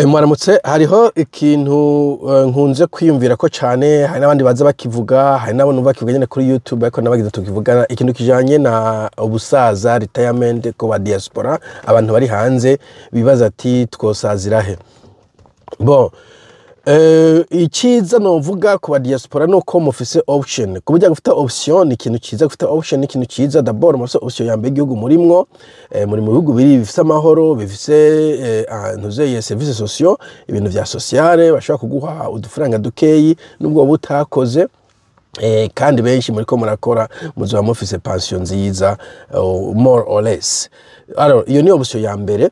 Mwaramutse hariho ikintu nkunze kwiyumvira ko cyane hari n'abandi baza bakivuga hari n'abo numva kivuga nyine kuri YouTube ariko nabagize tukivugana ikintu kijanye na ubusaza retirement ko ba diaspora abantu bari hanze bibaza ati twosazira he. Bon ikiza novuga ku ba diaspora nuko mufise option kubujya gufita option ikintu kiza gufita option ikintu kiza d'abord mufise option ya mbere igihugu murimwo muri mu bihugu biri bifise amahoro bifise ntuzeye service sociaux ibintu vya sociale bashaka kuguha udufaranga dukeyi nubwo butakoze kandi benshi muri ko murakora muzoba mufise pension nziza more or less. Alors iyo ni option ya mbere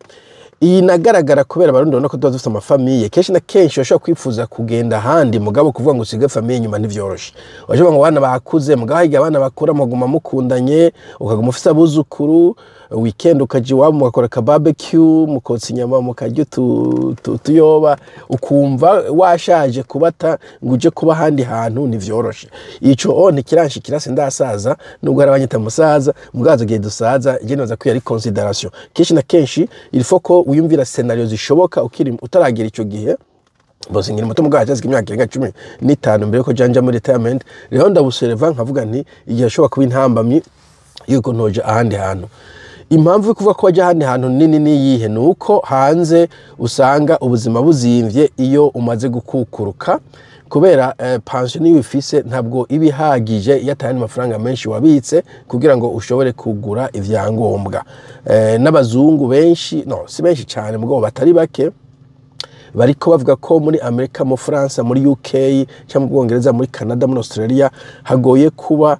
iyi nagaragara kubera abarundi ubona ko tuba dufite amafamiye kenshi na kenshi bashobora kwifuza kugenda ahandi mugabo kuvuga ngo usige famiye nyuma ntivyoroshe waje ngo abana bakuze mugabo higa abana bakura muguma mukundanye ukaguma ufite abuzukuru weekend ukaji wabo mugakora ka barbecue mukotsa inyama mukarya tuyoba ukumva washaje kubata nguje kuba handi hantu ntivyoroshe ico ntikiranshikira sindasaza nubwo hari abanyita musaza mugazo gihe dusaza je noza ko yari consideration kenshi na kenshi il faut ko uyumvira scenario zishoboka ukiri utaragira ico gihe bose ngiri muto mugaje azika imyaka irenga 15 mbere ko janja muri retirement rero ndabusereva nkavuga nti igihe ashobora kuba intambamyi yuko ntoje ahandi hantu. Impamvu kuvuga ko waje ahandi hantu nini niyihe nuko hanze usanga ubuzima buzimvye iyo umaze gukukuruka kubera pension iyo ufise ntabwo ibihagije yatanye amafaranga menshi wabitse kugira ngo ushobore kugura ivyangombwa. N'abazungu benshi no si benshi cyane mugabo batari bake bariko bavuga ko muri Amerika mu France muri UK cyangwa mu Bwongereza muri Canada muri Australia hagoye kuba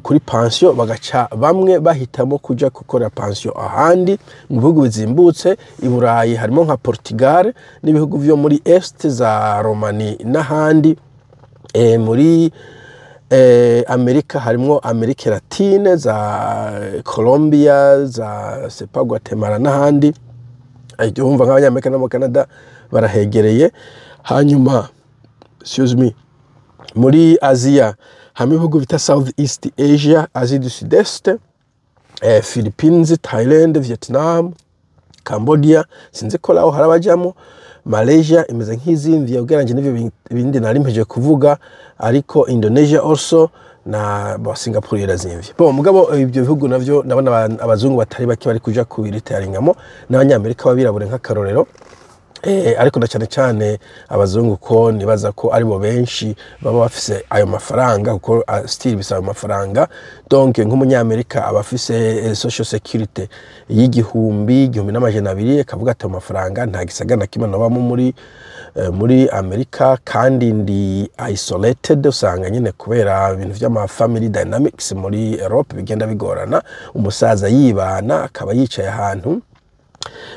kuri pension bagaca bamwe bahitamo kuja gukora pension ahandi mu bihugu bizimbutse i Burayi harimo nka Portugal n'ibihugu byo muri Est za Romania n'ahandi muri Amerika harimo Amerika Latine za Colombia za Guatemala n'ahandi umva nk'abanyamerika no mu Canada barahegereye. Hanyuma muri Asia hamwe ibihugu bita South East Asia, Asie du Sud-Est, Philippines, Thailand, Vietnam, Cambodia sinzi ko laho harabajamo, Malaysia imeze nk'izimvye ugeranje n'ivyo bindi nari mpeje kuvuga ariko Indonesia also na Singapore yarazimvye. Bo mugabo ibyo bihugu navyo ndabona abazungu batari baki bari kuja kubiritaringamo n'abanyamerika babirabure nk'akarorero ariko na cyane abazungu ko nibaza ko ari bo benshi baba bafise ayo mafaranga kuko still bisaba amafaranga donc nk'umunyamerika abafise social security y'igihumbi 1200 kavuga ati amafaranga nta gisagana kimwe nobamo muri Amerika kandi ndi isolated usanga nyine kubera ibintu vy'ama family dynamics muri Europe bigenda bigorana umusaza yibana akaba yicaye ahantu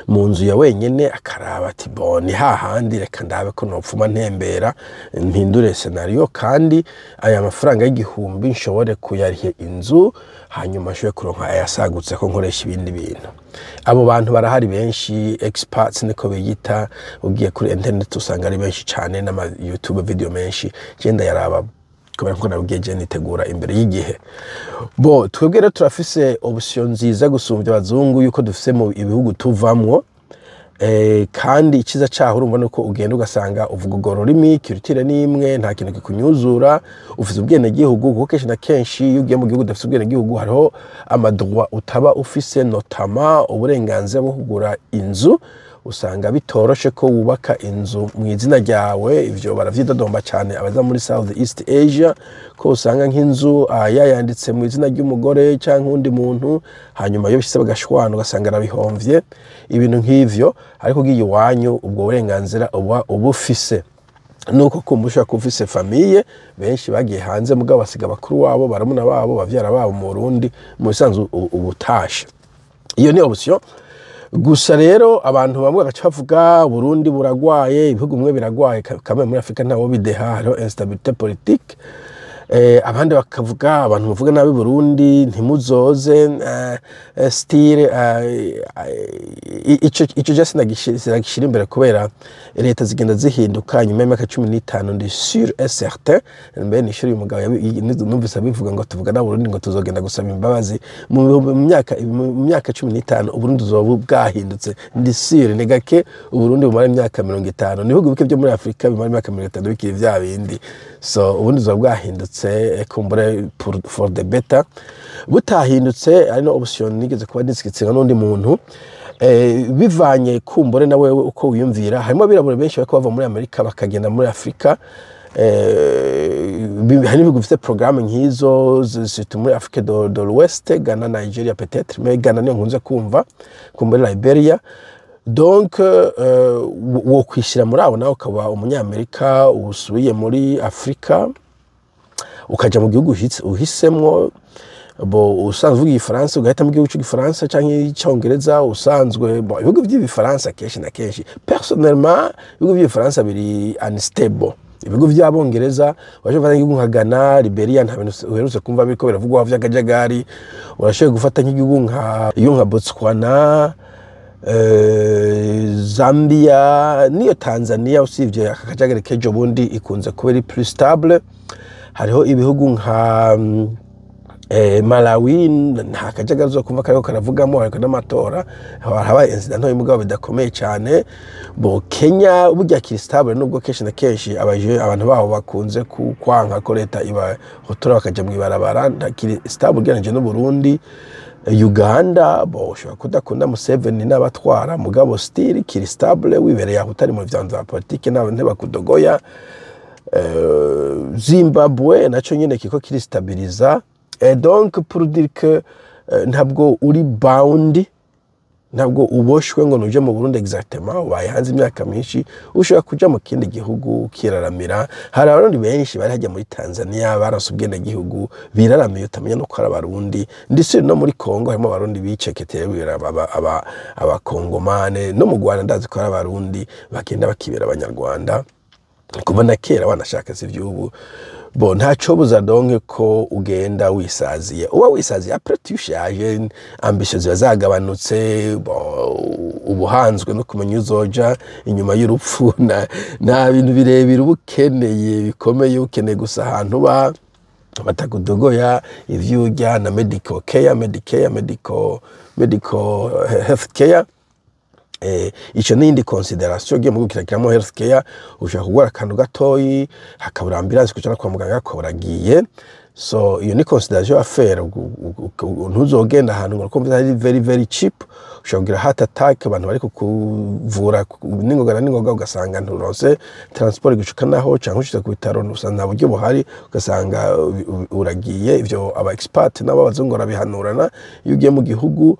mu nzu ya wenyene akaraba ati boni hahandi reka ndabe ko nopfuma ntembera mpindure scenario kandi aya mafaranga y'igihumbi nshobore kuyarihe inzu hanyuma nshobore kuronka ayasagutse ko nkoresha ibindi bintu. Abo bantu barahari benshi experts niko biyita ugiye kuri internet usanga ari benshi cyane n'ama YouTube video menshi genda yaraba kubera ko narugeje nitegura imbere y'igihe. Bo twebwe turafise option nziza gusumbya abazungu yuko dufise mu ibihugu tuvamwo kandi ikiza cyaho urumva nuko ugenda ugasanga uvuga ururimi culture nimwe nta kintu kikunyuzura ufise ubwene gihugu kuko kenshi na kenshi iyo ugiye mu gihugu dafise ubwene gihugu hariho amadroit utaba ufise notama uburenganzira bwo kugura inzu usanga bitoroshe ko wubaka inzu mu izina ryawe ivyo baravyidodomba cyane abaza muri South East Asia ko usanga nk'inzu yayanditse mu izina ry'umugore cyangwa undi muntu hanyuma yo bishise bagashwana ugasanga arabihomvye ibintu nk'ivyo ariko giye wanyu ubwo burenganzira ubufise nuko kumbusha kufise famille benshi bagiye hanze mugabo basiga bakuru wabo baramuna babo bavyara babo mu Burundi mu bisanzwe ubutashe. Iyo ni option gusa rero abantu bamwe bagaca bavuga Burundi buragwaye ibihugu bimwe biragwaye kamwe muri Afrika ntawo bideha hariho instabilité politique abandi bakavuga abantu muvuga nabi Burundi ntimuzoze style ico just nagishira imbere kubera leta zigenda zihinduka nyuma y'imyaka 15 ndi sûr et certain mbe nishuri umugabo numvise abivuga ngo tuvuga na Burundi ngo tuzogenda gusaba imbabazi mu myaka 15 Uburundi uzoba bwahindutse ndi sûr ni gake Uburundi bumara imyaka 50 nibihugu bike byo muri Afrika bimara imyaka 50 bikiri vya bindi so Uburundi uzoba bwahindutse kumbure for the better butahindutse ari no option nigeze kuba diskitsinga n'undi muntu bivanye kumbure na wewe uko wiyumvira harimo abirabura benshi bako bava muri Amerika bakagenda muri Afrika hari ibihugu bifite programme nk'izo ziti muri Afrique de l'Ouest Ghana Nigeria peut-être mais Ghana niyo nkunze kumva kumbure Liberia donc wo kwishira muri abo nawe ukaba umunyamerika usubiye muri Afrika ukaja mu gihugu uhisemwo bo usanzwe uvuga Igifaransa ugahita mu gihugu cy'Igifaransa canke icyongereza usanzwe ibihugu by'Igifaransa kenshi na kenshi personnellement ibihugu by'Igifaransa biri unstable ibihugu by'Abongereza waje gufata nk'igihugu nka Ghana Liberia nta bintu uherutse kumva biriko biravugwa vy'akajagari urashoboye gufata nk'igihugu nka Botswana Zambia niyo Tanzania usivye akajagari kejo bundi ikunze kuba ari plus stable hariho ibihugu nka Malawi nta kajagari zo kumva kariko karavugamo ariko n'amatora haba incident y'umugabo bidakomeye cyane bo Kenya burya kiristable nubwo kenshi na kenshi abantu baho bakunze kwanka ko leta iba hotora bakaja mu ibarabara nta kiristable ugereranije no Burundi Uganda bo ushobora kudakunda Museveni n'abatwara mugabo still kiristable wibereye aho utari mu vyanzo vya politike nawe ntebakudogoya Zimbabwe naco nyene kiko kiristabiliza et donc pour dire que ntabwo uri bound ntabwo uboshwe ngo nuje mu Burundi exactement ubaye hanze imyaka myinshi ushobora kuja mu kindi gihugu kiraramira hari abarundi benshi bari hajya muri Tanzania barasubwene gihugu biraramiye utamenya no kwara abarundi ndise no muri Kongo harimo abarundi biceketeye abakongomane no mu Rwanda ndazi ko abarundi bagenda bakibera abanyarwanda kuva na kera wanashaka ivyubu bo ntaco buza donke ko ugenda wisaziye uba wisaziye après tu charge ambitions yazagabanutse ubuhanzwe no kumenya uzoja inyuma y'urupfu na bintu birebire ubukeneye bikomeye ukeneye gusa ahantu batakudogoya ivyurya na medical health care ico nindi consideration giye mu gukirakiramo health care ushaka kugura akantu gatoyi hakabura ambulance kucara kwa muganga ko uragiye so iyo ni consideration affaire ntuzogenda ahantu ngo kumva ari very cheap ushaka kugira heart attack abantu bari kuvura ningoga ugasanga nturonse transport gushika naho cyangwa ushitse ku bitaro nusanga buryo buhari ugasanga uragiye ivyo aba expert nabo bazongora bihanurana iyo ugiye mu gihugu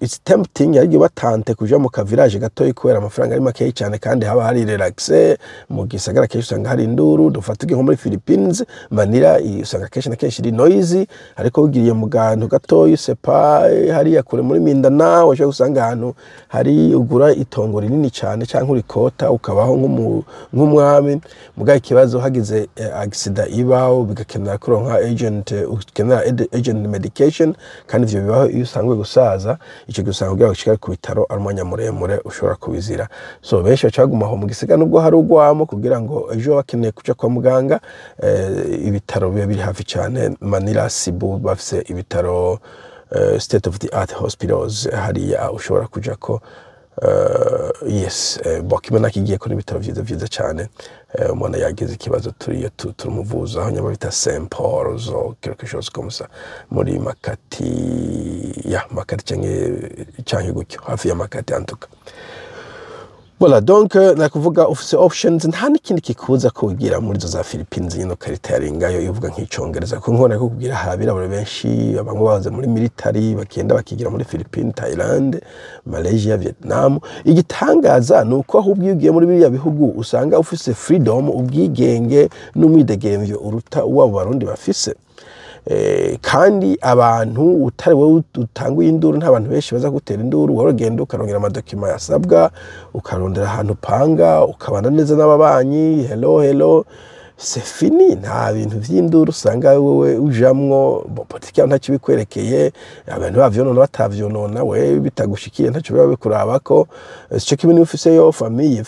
it's tempting yagiye batante kuja mu village gatoyi kubera amafaranga ari make cyane kandi haba hari relaxe mu gisagara kenshi usanga hari induru dufatuge nko muri Philippines Manila usanga kenshi na kenshi iri noisy ariko ugiriye mu gantu gatoyi sepa hari yakure muri Mindanao waje usanga ahantu hari ugura itongo rinini cyane cyangwa urikota ukabaho nk'umwami mugaye kibazo hagize accident ibaho bigakenera kuronka agent medication kandi ivyo bibaho iyo usangwe gusaza ico gusanga kugira gushika ku bitaro arumanya muremure ushobora kubizira so benshi bacagumaho mu gisiga nubwo hari ugwamo kugira ngo ejo bakeneye kuja kwa muganga ibitaro bibe biri hafi cyane Manila Cebu bafise ibitaro state of the art hospitals hariya ushobora kuja ko yes bokimena kigiye ko ibitaro vyiza cyane umuntu yagize ikibazo turumuvuza aho nyama bita Saint Paul zo quelque chose comme ça muri Makati canke gutyo hafi ya Makati antuka voilà donc nakuvuga office options nta n'ikindi kikuza kugira muri zo za Philippines nyino karitaringayo ivuga nk'icongereza ko nkona ko kugira habira benshi abamwe baza muri military bakenda bakigira muri Philippines Thailand Malaysia Vietnam igitangaza nuko ahubwo ugiye muri biriya bihugu usanga office freedom ubwigenge n'umwidegemvyo uruta uwa barundi bafise kandi abantu utari wowe utanguye induru nta bantu benshi baza gutera induru warogenda ukarongera amadokima yasabwa ukarondera ahantu panga ukabana neza n'ababanyi hello c'est fini, nta bintu vy'induru usanga wewe ujamwo, politiki yawe ntacyo bikwerekeye, abantu bavyonona batavyonona, we bitagushikiye ntacyo biba bikurabako. Sico kimwe ufise yo famille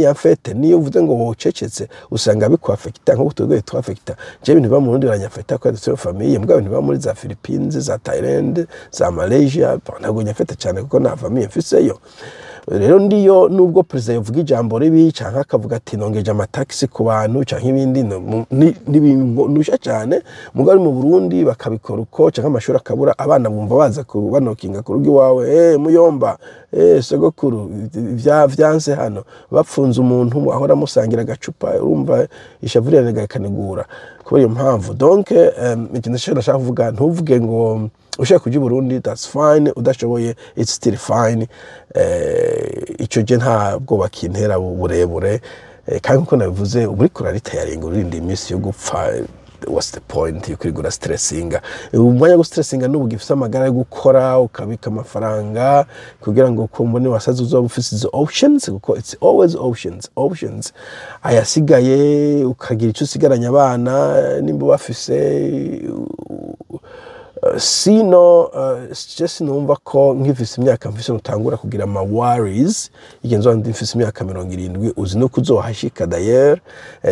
en fait, niyo uvuze ngo wocecetse usanga bikwaffecta nko gutugwe twafecta. Je ibintu biba mu Burundi biranyafecta ko c'est famille, mbwa ibintu biba muri za Philippines, za Thailand, za Malaysia, ntabwo nyafecta cyane kuko nta famille mfise yo. Rero ndiyo nubwo president yavuga ijambo ribi canka akavuga ati nongeje amataxi ku bantu canka ibindi nibinusha cyane, mugari mu Burundi bakabikora uko canka amashuri akabura abana bumva baza banokinga ku rugo iwawe, muyomba, sogokuru vyanse hano, bapfunze umuntu ahora musangira agacupa, urumva ishavurira gakanigura. Kubera iyo mpamvu donc ikintu nashaka kuvuga, ntuvuge ngo ushaka kuja Burundi, that's fine, udashoboye it's still fine. Ico je ntabwo bakintera burebure, kandi nkuko nabivuze uri kurarita yarenga urindi iminsi yo gupfa. What's the point yo kwigura stressinga? Umwanya go stressinga n'ubu gifite amagara yo gukora ukabika amafaranga kugira ngo kumbone wasaze uzoba ufise izo options, kuko it's always options. Ayasigaye ukagira icyo usigaranya abana nimba bafise sino just numva ko nk'ifise imyaka mfise nutangura kugira ama worries igenzo ndi mfise imyaka 70 uzi no kuzohashika d'ailleurs.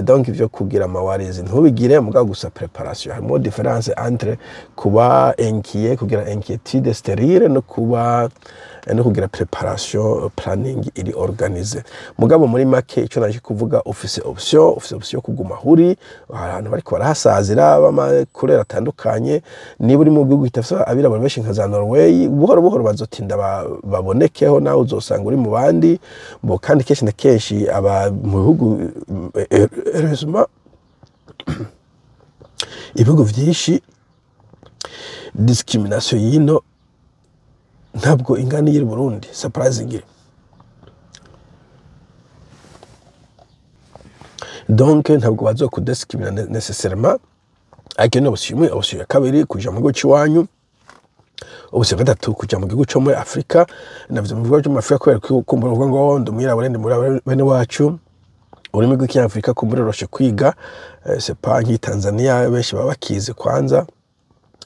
Donc ivyo kugira ama worries ntubigire muga gusa préparation, harimo différence entre kuba inquiet, kugira inquiétude stérile no kuba no kugira préparation planning iri organize. Mugabo muri make ico naje kuvuga office option kuguma huri ahantu bari ko barahasazira bamakurera atandukanye. Niba uri mu gihugu kitafisa abirabura benshi nka za Norway, buhoro bazotinda babonekeho nawe uzosanga uri mu bandi bo, kandi kenshi na kenshi aba mu bihugu heureusement ibihugu vyinshi discrimination yino ntabwo ingana y'iri Burundi, surprisingly. Donc ntabwo bazokudiscrimina nécessairement. Akene obushimwe obushya kabiri kuja mu gihugu ciwanyu, obushya gatatu kuja mu gihugu cyo muri Afrika. Navyo mu gihugu cyo muri Afrika kubera kumbura uvuga ngo ndumira muri bene wacu uri mu gihugu cya Afrika kumureroshe kwiga. C'est pas nki Tanzania benshi baba bakize kwanza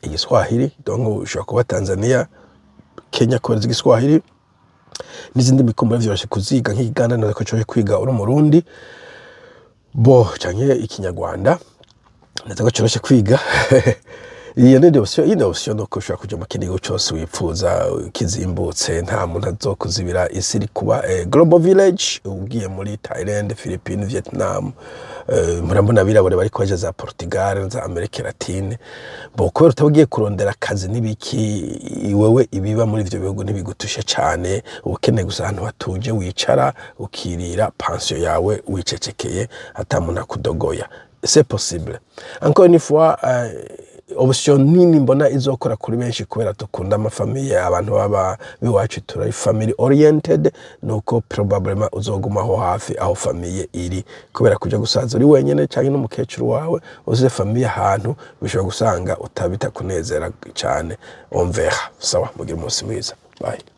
igiswahili, donc ushobora kuba Tanzania, Kenya kohereza igiswahili n'izindi mikumbura vyoroshe kuziga nk'Iganda nako cyo kwiga uri mu Burundi bo canke ikinyarwanda natako coroshe kwiga. Iyo ni option no kushaka kuja mu kindi gihugu cyose wipfuza kizimbutse, nta muntu azokuzibira isi iri kuba global village. Ugiye muri Thailand, Philippines, Vietnam, murambona birabure bari kwaje za Portugal, za Amerika Latine, bo kubera utagiye kurondera akazi nibiki wewe ibiba muri ivyo bihugu ntibigutushe cyane, ukeneye gusa ahantu hatuje wicara ukirira pension yawe wicecekeye ata muntu akudogoya. C'est possible. Encore une fois, option nini mbona izokora kuri benshi kubera tukunda amafamiye, abantu baba biwacu turi family oriented, nuko probablement uzogumaho hafi aho famiye iri, kubera kuja gusaza uri wenyene cyangwa n'umukecuru wawe uze famiye ahantu bishobora gusanga utabita kunezera cyane. On verra. Sawa, mugire umunsi mwiza. Bye.